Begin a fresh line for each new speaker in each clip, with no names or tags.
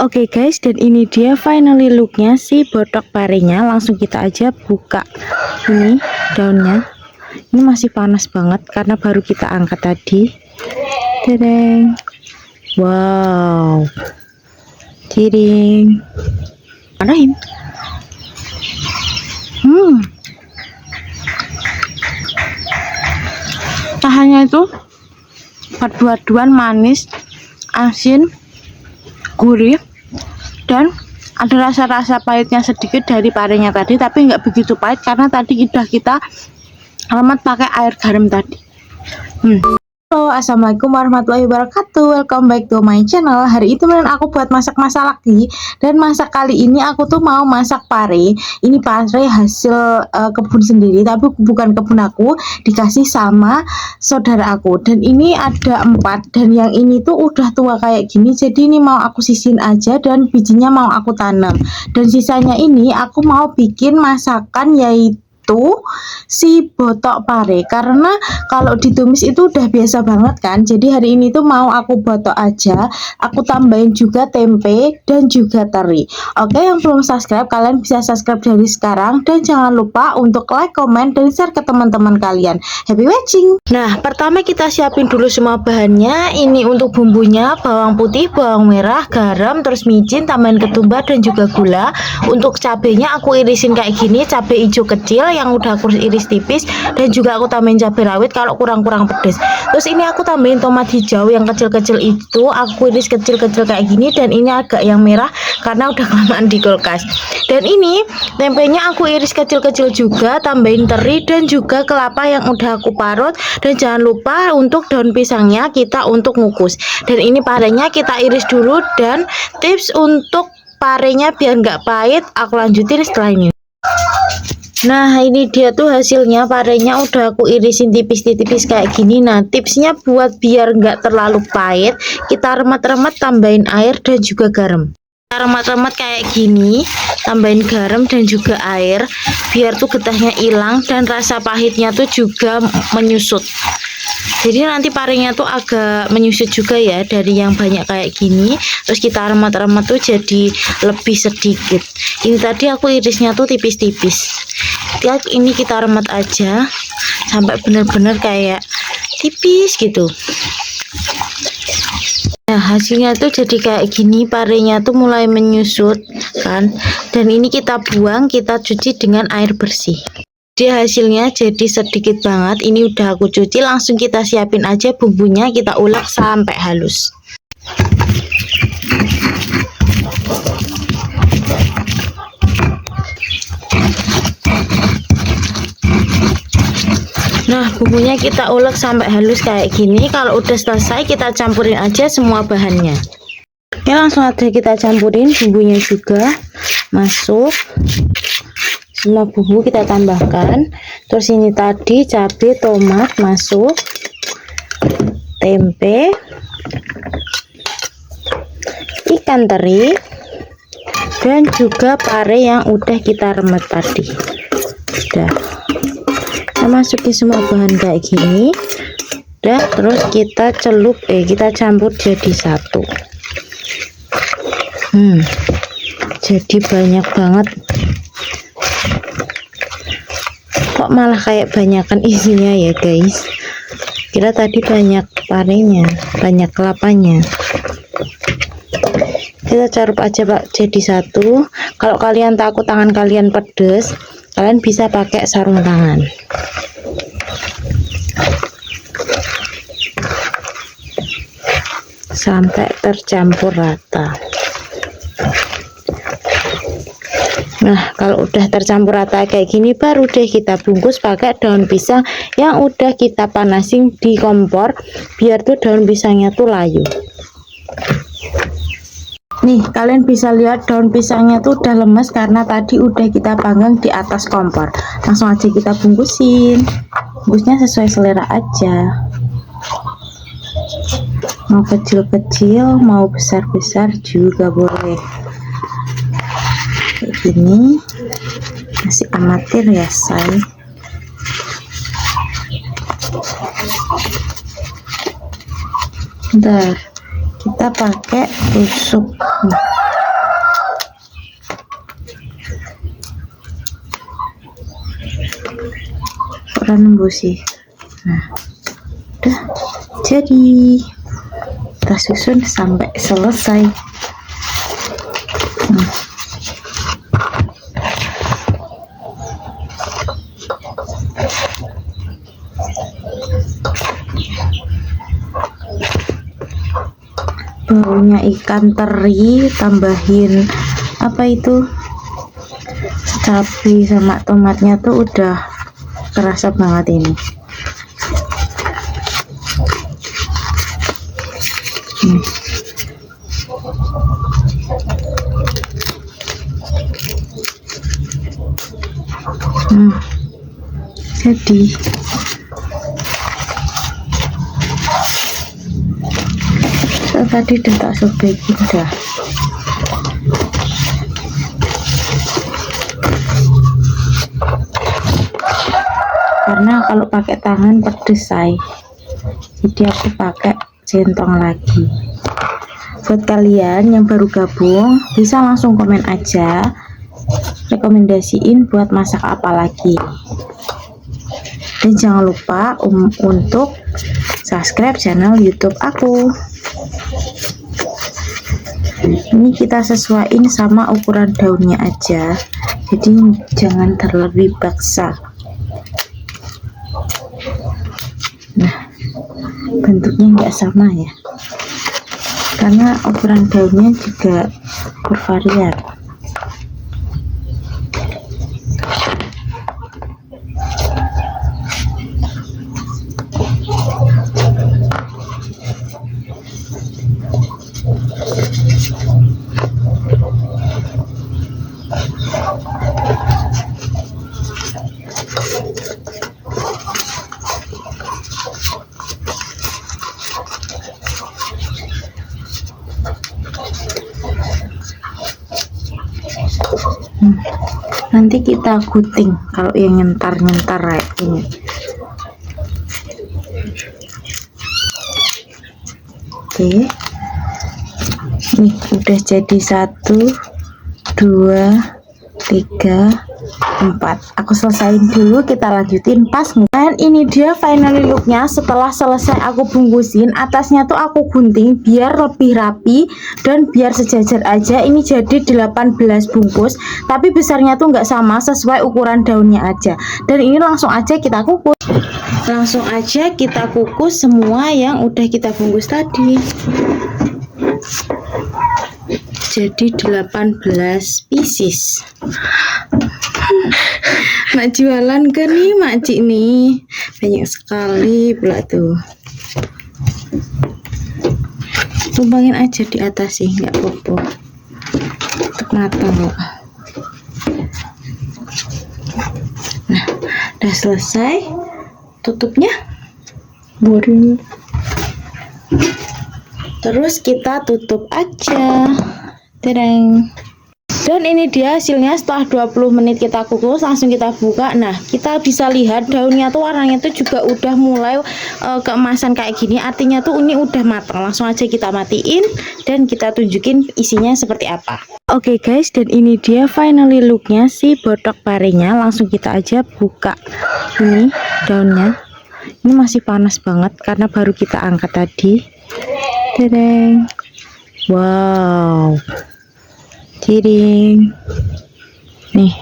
Oke guys, dan ini dia finally looknya si botok parenya. Langsung kita aja buka ini daunnya. Ini masih panas banget karena baru kita angkat tadi. Tereng. Wow. Tiring. Manain. Tahannya itu paduan manis, asin, gurih, dan ada rasa-rasa pahitnya sedikit dari parenya tadi, tapi nggak begitu pahit karena tadi udah kita remet pakai air garam tadi. Halo, assalamualaikum warahmatullahi wabarakatuh. Welcome back to my channel. Hari itu aku buat masak-masak lagi, dan masak kali ini aku tuh mau masak pare. Ini pare hasil kebun sendiri, tapi bukan kebun aku, dikasih sama saudara aku. Dan ini ada 4, dan yang ini tuh udah tua kayak gini. Jadi ini mau aku sisin aja, dan bijinya mau aku tanam. Dan sisanya ini aku mau bikin masakan, yaitu si botok pare, karena kalau ditumis itu udah biasa banget kan. Jadi hari ini tuh mau aku botok aja, aku tambahin juga tempe dan juga teri. Oke, yang belum subscribe kalian bisa subscribe dari sekarang, dan jangan lupa untuk like, comment, dan share ke teman-teman kalian. Happy watching. Nah, pertama kita siapin dulu semua bahannya. Ini untuk bumbunya: bawang putih, bawang merah, garam, terus micin, tambahin ketumbar dan juga gula. Untuk cabenya aku irisin kayak gini, cabai hijau kecil yang udah aku iris tipis, dan juga aku tambahin cabai rawit kalau kurang-kurang pedes. Terus ini aku tambahin tomat hijau yang kecil-kecil itu, aku iris kecil-kecil kayak gini, dan ini agak yang merah karena udah kelamaan di kulkas. Dan ini tempenya aku iris kecil-kecil juga, tambahin teri dan juga kelapa yang udah aku parut. Dan jangan lupa untuk daun pisangnya kita untuk ngukus. Dan ini parenya kita iris dulu, dan tips untuk parenya biar nggak pahit aku lanjutin setelah ini. Nah, ini dia tuh hasilnya, parenya udah aku irisin tipis-tipis kayak gini. Nah, tipsnya buat biar nggak terlalu pahit, kita remet-remet, tambahin air dan juga garam. Kita remet-remet kayak gini, tambahin garam dan juga air, biar tuh getahnya hilang dan rasa pahitnya tuh juga menyusut. Jadi nanti parenya tuh agak menyusut juga ya dari yang banyak kayak gini. Terus kita remet-remet tuh jadi lebih sedikit. Ini tadi aku irisnya tuh tipis-tipis. Ini kita remet aja sampai bener-bener kayak tipis gitu. Nah, hasilnya tuh jadi kayak gini, parenya tuh mulai menyusut kan. Dan ini kita buang, kita cuci dengan air bersih. Dia hasilnya jadi sedikit banget. Ini udah aku cuci, langsung kita siapin aja bumbunya, kita ulek sampai halus. Nah, bumbunya kita ulek sampai halus kayak gini. Kalau udah selesai kita campurin aja semua bahannya. Oke, langsung aja kita campurin bumbunya juga masuk. Semua bumbu kita tambahkan. Terus ini tadi cabai, tomat masuk, tempe, ikan teri, dan juga pare yang udah kita remet tadi. Udah, kita masukin semua bahan kayak gini. Udah, terus kita kita campur jadi satu. Jadi banyak banget. Kok malah kayak banyakan isinya ya guys, kira tadi banyak parenya, banyak kelapanya. Kita carup aja Pak jadi satu. Kalau kalian takut tangan kalian pedes, kalian bisa pakai sarung tangan. Sampai tercampur rata. Nah, kalau udah tercampur rata kayak gini, baru deh kita bungkus pakai daun pisang yang udah kita panasin di kompor, biar tuh daun pisangnya tuh layu. Nih, kalian bisa lihat daun pisangnya tuh udah lemes karena tadi udah kita panggang di atas kompor. Langsung aja kita bungkusin. Bungkusnya sesuai selera aja. Mau kecil-kecil, mau besar-besar juga boleh. Kayak gini, masih amatir ya say. Bentar, kita pakai tusuk. ora nembusi. Nah, udah jadi. Kita susun sampai selesai. Baunya ikan teri, tambahin apa itu, cabai sama tomatnya tuh udah kerasa banget ini. Jadi tadi udah tak sobekin dah. Karena kalau pakai tangan pedes say, jadi aku pakai centong lagi. Buat kalian yang baru gabung bisa langsung komen aja rekomendasiin buat masak apa lagi. Dan jangan lupa untuk subscribe channel YouTube aku. Ini kita sesuaiin sama ukuran daunnya aja, jadi jangan terlalu dipaksa. Nah, bentuknya nggak sama ya, karena ukuran daunnya juga bervariasi. Nanti kita gunting kalau yang nyentar-nyentar kayak gini. Oke, nih udah jadi 1, 2, 3, 4. Aku selesain dulu, kita lanjutin pas. Dan ini dia finally looknya. Setelah selesai aku bungkusin, atasnya tuh aku gunting biar lebih rapi dan biar sejajar aja. Ini jadi 18 bungkus, tapi besarnya tuh nggak sama, sesuai ukuran daunnya aja. Dan ini langsung aja kita kukus. Langsung aja kita kukus semua yang udah kita bungkus tadi. Jadi 18 pieces. Mak jualan ke nih makcik nih, banyak sekali pula tuh. Tumbangin aja di atas sih, nggak apa-apa, untuk matang loh. Nah, udah selesai, tutupnya boring. Terus kita tutup aja. Tereng. Dan ini dia hasilnya setelah 20 menit kita kukus, langsung kita buka. Nah, kita bisa lihat daunnya tuh warnanya tuh juga udah mulai keemasan kayak gini, artinya tuh ini udah matang. Langsung aja kita matiin dan kita tunjukin isinya seperti apa. Oke guys, dan ini dia finally looknya si botok parenya. Langsung kita aja buka ini daunnya. Ini masih panas banget karena baru kita angkat tadi. Tereng. Wow, ciring nih.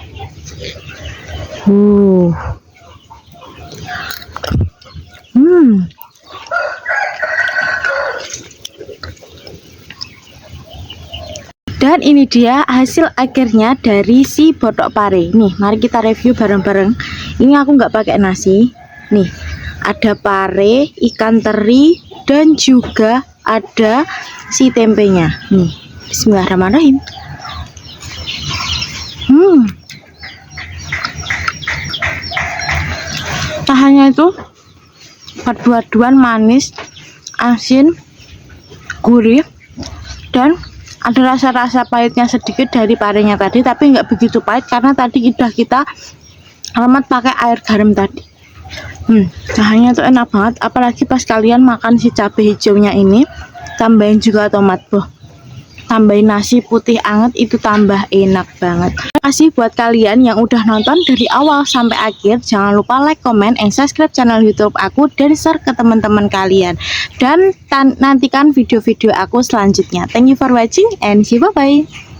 Dan ini dia hasil akhirnya dari si botok pare. Nih, mari kita review bareng-bareng. Ini aku nggak pakai nasi. Nih, ada pare, ikan teri, dan juga ada si tempenya. Nih, bismillahirrahmanirrahim. Tahannya itu padu-paduan manis, asin, gurih, dan ada rasa-rasa pahitnya sedikit dari parenya tadi, tapi nggak begitu pahit karena tadi udah kita remet pakai air garam tadi. Tahannya tuh enak banget, apalagi pas kalian makan si cabai hijaunya ini, tambahin juga tomat, tambahin nasi putih anget itu tambah enak banget. Terima kasih buat kalian yang udah nonton dari awal sampai akhir. Jangan lupa like, comment, and subscribe channel YouTube aku dan share ke teman-teman kalian. Dan nantikan video-video aku selanjutnya. Thank you for watching and see you, bye bye.